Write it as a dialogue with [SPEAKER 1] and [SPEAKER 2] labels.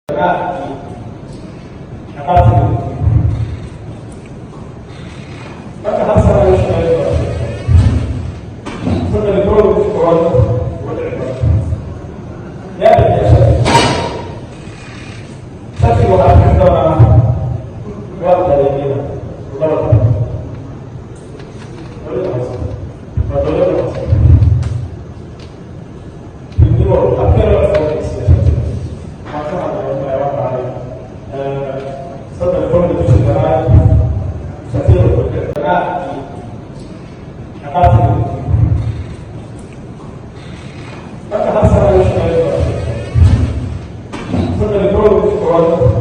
[SPEAKER 1] Anche Hassan al-Shaykh, sono le loro scuole, Sati ko akin na guarda le mie, guarda. Quindi io appena la storia ma stata le forme di cittadini, sapevo perché ragazzi, a parte anche Hassan al-Shaykh, sono le loro scuole,